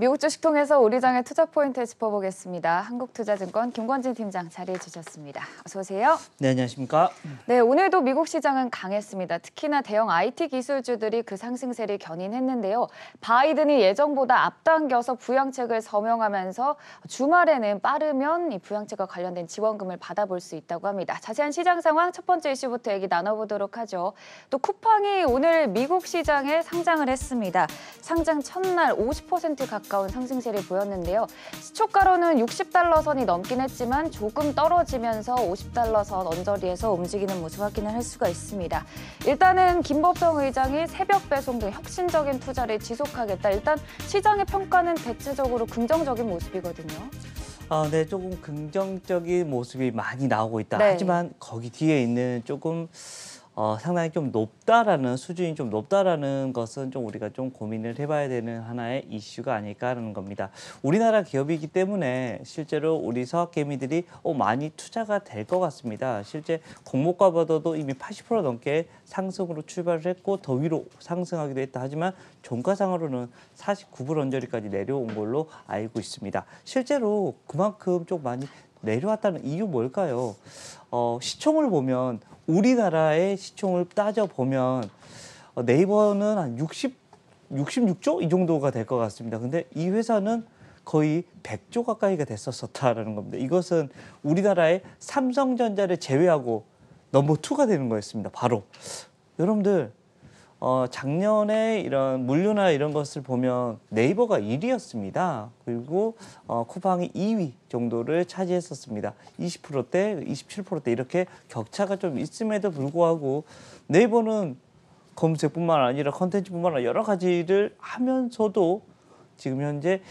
미국 주식 통해서 우리 장의 투자 포인트 짚어보겠습니다. 한국투자증권 김권진 팀장 자리해 주셨습니다. 어서 오세요. 네, 안녕하십니까? 네, 오늘도 미국 시장은 강했습니다. 특히나 대형 IT 기술주들이 그 상승세를 견인했는데요. 바이든이 예정보다 앞당겨서 부양책을 서명하면서 주말에는 빠르면 이 부양책과 관련된 지원금을 받아볼 수 있다고 합니다. 자세한 시장 상황 첫 번째 이슈부터 얘기 나눠보도록 하죠. 또 쿠팡이 오늘 미국 시장에 상장을 했습니다. 상장 첫날 50% 가까운 상승세를 보였는데요. 시초가로는 60달러 선이 넘긴 했지만 조금 떨어지면서 50달러 선 언저리에서 움직이는 모습 확인을 할 수가 있습니다. 일단은 김법성 의장이 새벽 배송 등 혁신적인 투자를 지속하겠다. 일단 시장의 평가는 대체적으로 긍정적인 모습이거든요. 네, 조금 긍정적인 모습이 많이 나오고 있다. 네. 하지만 거기 뒤에 있는 조금 상당히 좀 높다라는 수준이 좀 높다라는 것은 좀 우리가 좀 고민을 해봐야 되는 하나의 이슈가 아닐까라는 겁니다. 우리나라 기업이기 때문에 실제로 우리 서학개미들이 많이 투자가 될 것 같습니다. 실제 공모가보다도 이미 80% 넘게 상승으로 출발을 했고 더 위로 상승하기도 했다. 하지만 종가상으로는 49불 언저리까지 내려온 걸로 알고 있습니다. 실제로 그만큼 좀 많이 내려왔다는 이유 뭘까요? 시총을 보면 우리나라의 시총을 따져보면 네이버는 한 66조 이 정도가 될 것 같습니다. 근데 이 회사는 거의 100조 가까이가 됐었다라는 겁니다. 이것은 우리나라의 삼성전자를 제외하고 넘버 2가 되는 거였습니다. 바로. 여러분들 작년에 이런 물류나 이런 것을 보면 네이버가 1위였습니다. 그리고 쿠팡이 2위 정도를 차지했었습니다. 20%대, 27%대 이렇게 격차가 좀 있음에도 불구하고 네이버는 검색뿐만 아니라 컨텐츠뿐만 아니라 여러 가지를 하면서도 지금 현재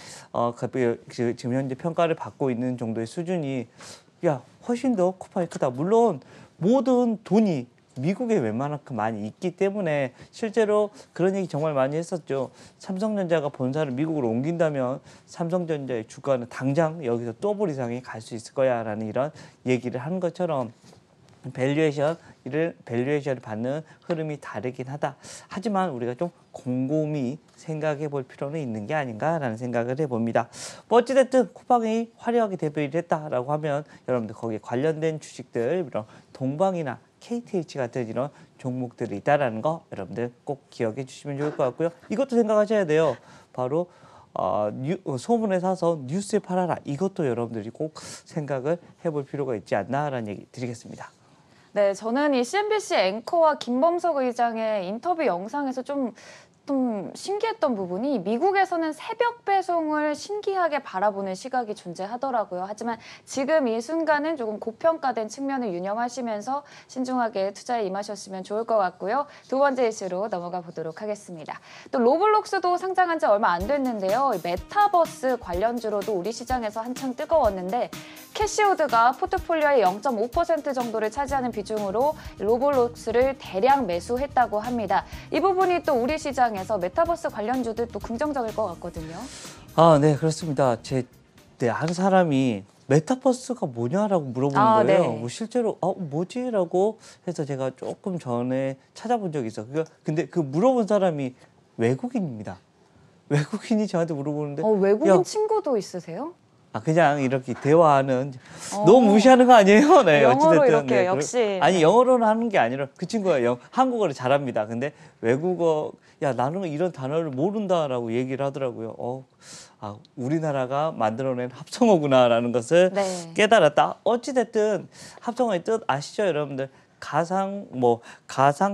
지금 현재 평가를 받고 있는 정도의 수준이 훨씬 더 쿠팡이 크다. 물론 모든 돈이 미국에 웬만큼 많이 있기 때문에 실제로 그런 얘기 정말 많이 했었죠. 삼성전자가 본사를 미국으로 옮긴다면 삼성전자의 주가는 당장 여기서 더블 이상이 갈 수 있을 거야라는 이런 얘기를 한 것처럼 밸류에이션을 받는 흐름이 다르긴 하다. 하지만 우리가 좀 곰곰이 생각해 볼 필요는 있는 게 아닌가라는 생각을 해봅니다. 어찌됐든 쿠팡이 화려하게 데뷔를 했다라고 하면 여러분들 거기에 관련된 주식들 이런 동방이나 KTH 같은 이런 종목들이 있다라는 거 여러분들 꼭 기억해 주시면 좋을 것 같고요. 이것도 생각하셔야 돼요. 바로 소문에 사서 뉴스에 팔아라. 이것도 여러분들이 꼭 생각을 해볼 필요가 있지 않나라는 얘기 드리겠습니다. 네, 저는 이 CNBC 앵커와 김범석 의장의 인터뷰 영상에서 좀 신기했던 부분이 미국에서는 새벽 배송을 신기하게 바라보는 시각이 존재하더라고요. 하지만 지금 이 순간은 조금 고평가된 측면을 유념하시면서 신중하게 투자에 임하셨으면 좋을 것 같고요. 두 번째 이슈로 넘어가 보도록 하겠습니다. 또 로블록스도 상장한 지 얼마 안 됐는데요. 메타버스 관련주로도 우리 시장에서 한창 뜨거웠는데 캐시우드가 포트폴리오의 0.5% 정도를 차지하는 비중으로 로블록스를 대량 매수했다고 합니다. 이 부분이 또 우리 시장에서 메타버스 관련주도 또 긍정적일 것 같거든요. 네, 그렇습니다. 한 사람이 메타버스가 뭐냐라고 물어보는 거예요. 네. 뭐 실제로 뭐지라고 해서 제가 조금 전에 찾아본 적이 있어요. 근데 그 물어본 사람이 외국인입니다. 외국인이 저한테 물어보는데 외국인 친구도 있으세요? 그냥 이렇게 대화하는 너무 무시하는 거 아니에요? 네, 영어로 어찌됐든 이렇게 역시. 아니 영어로는 하는 게 아니라 그 친구가 한국어를 잘합니다. 근데 외국어 나는 이런 단어를 모른다라고 얘기를 하더라고요. 우리나라가 만들어낸 합성어구나라는 것을 깨달았다. 어찌됐든 합성어의 뜻 아시죠, 여러분들? 가상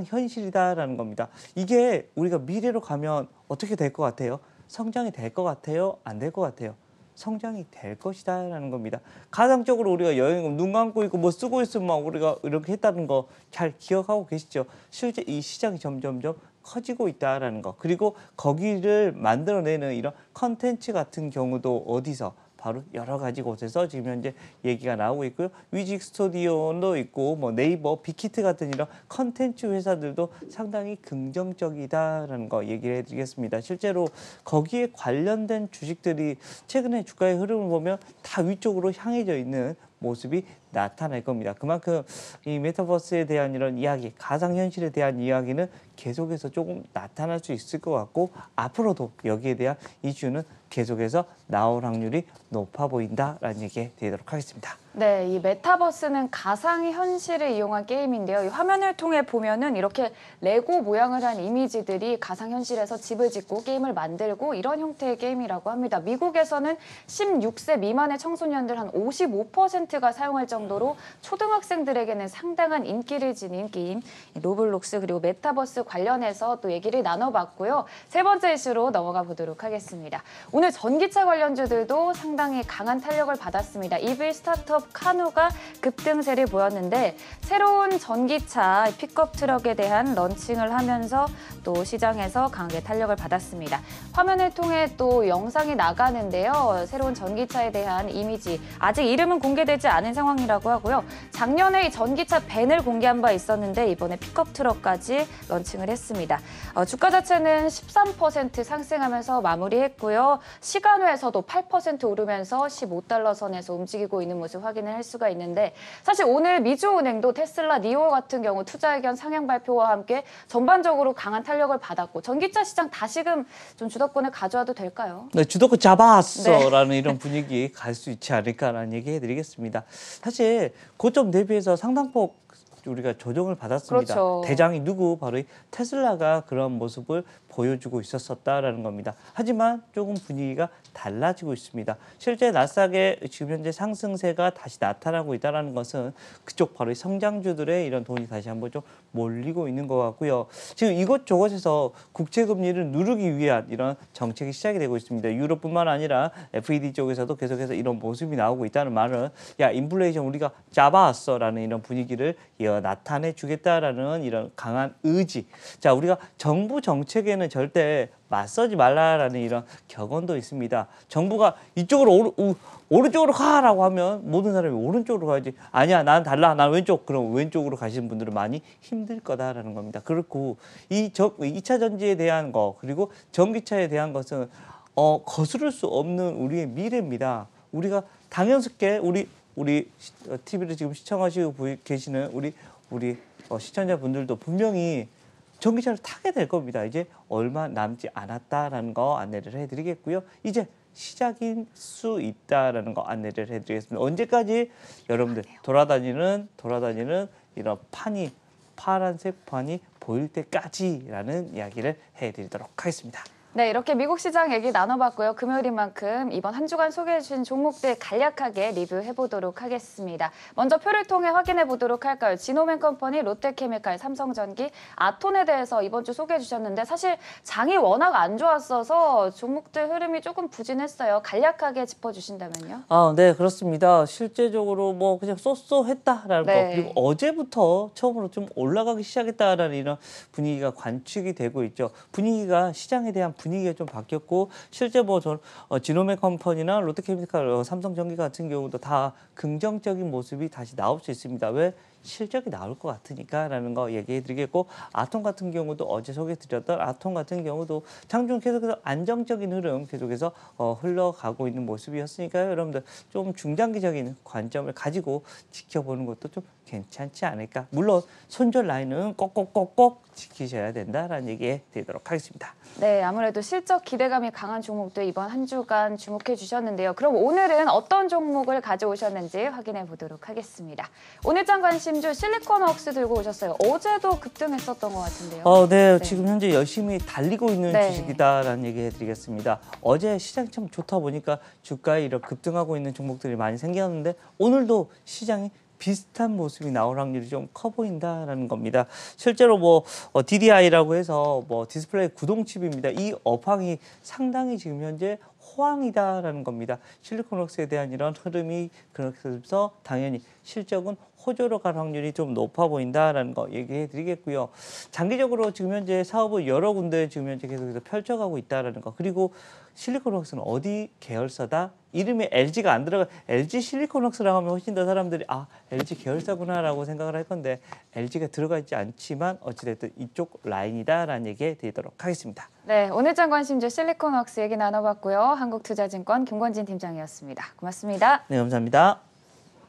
현실이다라는 겁니다. 이게 우리가 미래로 가면 어떻게 될 것 같아요? 성장이 될 것 같아요? 안 될 것 같아요? 성장이 될 것이다라는 겁니다. 가상적으로 우리가 여행 눈 감고 있고 뭐 쓰고 있으면 막 우리가 이렇게 했다는 거 잘 기억하고 계시죠? 실제 이 시장이 점점점 커지고 있다라는 거. 그리고 거기를 만들어내는 이런 컨텐츠 같은 경우도 어디서 바로 여러 가지 곳에서 지금 현재 얘기가 나오고 있고요. 위직 스튜디오도 있고 뭐 네이버, 빅히트 같은 이런 컨텐츠 회사들도 상당히 긍정적이다라는 거 얘기를 해드리겠습니다. 실제로 거기에 관련된 주식들이 최근에 주가의 흐름을 보면 다 위쪽으로 향해져 있는 모습이 나타날 겁니다. 그만큼 이 메타버스에 대한 이런 이야기, 가상현실에 대한 이야기는 계속해서 조금 나타날 수 있을 것 같고 앞으로도 여기에 대한 이슈는 계속해서 나올 확률이 높아 보인다라는 얘기에 드리도록 하겠습니다. 네, 이 메타버스는 가상현실을 이용한 게임인데요. 이 화면을 통해 보면은 이렇게 레고 모양을 한 이미지들이 가상현실에서 집을 짓고 게임을 만들고 이런 형태의 게임이라고 합니다. 미국에서는 16세 미만의 청소년들 한 55%가 사용할 정도로 초등학생들에게는 상당한 인기를 지닌 게임 로블록스 그리고 메타버스 관련해서 또 얘기를 나눠봤고요. 세 번째 이슈로 넘어가 보도록 하겠습니다. 오늘 전기차 관련주들도 상당히 강한 탄력을 받았습니다. EV 스타트업 카누가 급등세를 보였는데 새로운 전기차 픽업 트럭에 대한 런칭을 하면서 또 시장에서 강하게 탄력을 받았습니다. 화면을 통해 또 영상이 나가는데요. 새로운 전기차에 대한 이미지 아직 이름은 공개되지 않은 상황이라고 하고요. 작년에 이 전기차 밴을 공개한 바 있었는데 이번에 픽업 트럭까지 런칭을 했습니다. 주가 자체는 13% 상승하면서 마무리했고요. 시간외에서도 8% 오르면서 15달러 선에서 움직이고 있는 모습 확인을 할 수가 있는데 사실 오늘 미주은행도 테슬라 니오 같은 경우 투자 의견 상향 발표와 함께 전반적으로 강한 탄력을 받았고 전기차 시장 다시금 좀 주도권을 가져와도 될까요? 네, 주도권 잡았어라는 이런 분위기 갈 수 있지 않을까라는 얘기 해드리겠습니다. 사실 고점 대비해서 상당폭 우리가 조정을 받았습니다. 그렇죠. 대장이 누구? 바로 이 테슬라가 그런 모습을 보여주고 있었다라는 겁니다. 하지만 조금 분위기가 달라지고 있습니다. 실제 나스닥의 지금 현재 상승세가 다시 나타나고 있다는 것은 그쪽 바로 이 성장주들의 이런 돈이 다시 한번 좀 몰리고 있는 것 같고요. 지금 이곳저곳에서 국채금리를 누르기 위한 이런 정책이 시작이 되고 있습니다. 유럽뿐만 아니라 FED 쪽에서도 계속해서 이런 모습이 나오고 있다는 말은 야 인플레이션 우리가 잡아왔어라는 이런 분위기를 나타내 주겠다라는 이런 강한 의지. 자 우리가 정부 정책에는 절대 맞서지 말라라는 이런 격언도 있습니다. 정부가 이쪽으로 오른쪽으로 가라고 하면 모든 사람이 오른쪽으로 가야지. 아니야, 난 달라. 난 왼쪽. 그럼 왼쪽으로 가시는 분들은 많이 힘들 거다라는 겁니다. 그렇고 이 2차 전지에 대한 거 그리고 전기차에 대한 것은 거스를 수 없는 우리의 미래입니다. 우리가 당연스럽게 우리 TV를 지금 시청하시고 계시는 우리 시청자분들도 분명히 전기차를 타게 될 겁니다. 이제 얼마 남지 않았다라는 거 안내를 해드리겠고요. 이제 시작일 수 있다라는 거 안내를 해드리겠습니다. 언제까지 여러분들 돌아다니는 이런 파란색 판이 보일 때까지라는 이야기를 해드리도록 하겠습니다. 네, 이렇게 미국 시장 얘기 나눠봤고요. 금요일인 만큼 이번 한 주간 소개해주신 종목들 간략하게 리뷰해보도록 하겠습니다. 먼저 표를 통해 확인해보도록 할까요? 지노맨컴퍼니, 롯데케미칼, 삼성전기, 아톤에 대해서 이번 주 소개해주셨는데 사실 장이 워낙 안 좋았어서 종목들 흐름이 조금 부진했어요. 간략하게 짚어주신다면요? 네, 그렇습니다. 실제적으로 뭐 그냥 쏘쏘했다라는 거 그리고 어제부터 처음으로 좀 올라가기 시작했다라는 이런 분위기가 관측이 되고 있죠. 분위기가 시장에 대한 분위기가 좀 바뀌었고 실제 뭐 지노맨컴퍼니나 롯데케미칼, 삼성전기 같은 경우도 다 긍정적인 모습이 다시 나올 수 있습니다. 왜? 실적이 나올 것 같으니까라는 거 얘기해드리겠고 아톰 같은 경우도 어제 소개해드렸던 아톰 같은 경우도 장중 계속해서 안정적인 흐름 계속해서 흘러가고 있는 모습이었으니까요. 여러분들 좀 중장기적인 관점을 가지고 지켜보는 것도 좀 괜찮지 않을까. 물론 손절 라인은 꼭꼭꼭꼭 지키셔야 된다라는 얘기해 드리도록 하겠습니다. 네, 아무래도 실적 기대감이 강한 종목들 이번 한 주간 주목해 주셨는데요. 그럼 오늘은 어떤 종목을 가져오셨는지 확인해 보도록 하겠습니다. 오늘장 관심주 실리콘웍스 들고 오셨어요. 어제도 급등했었던 것 같은데요. 네, 지금 현재 열심히 달리고 있는 주식이다라는 얘기 해드리겠습니다. 어제 시장이 참 좋다 보니까 주가에 이렇게 급등하고 있는 종목들이 많이 생겼는데 오늘도 시장이 비슷한 모습이 나올 확률이 좀 커 보인다라는 겁니다. 실제로 뭐 DDI라고 해서 뭐 디스플레이 구동칩입니다. 이 업황이 상당히 지금 현재 호황이다라는 겁니다. 실리콘웍스에 대한 이런 흐름이 그래서 당연히 실적은 호조로 갈 확률이 좀 높아 보인다라는 거 얘기해 드리겠고요. 장기적으로 지금 현재 사업을 여러 군데 지금 현재 계속해서 펼쳐가고 있다라는 거. 그리고 실리콘웍스는 어디 계열사다? 이름에 LG가 안 들어가 LG 실리콘웍스라고 하면 훨씬 더 사람들이 LG 계열사구나라고 생각을 할 건데 LG가 들어가 있지 않지만 어찌됐든 이쪽 라인이다라는 얘기 드리도록 하겠습니다. 네, 오늘장 관심주 실리콘웍스 얘기 나눠봤고요. 한국투자증권 김권진 팀장이었습니다. 고맙습니다. 네, 감사합니다.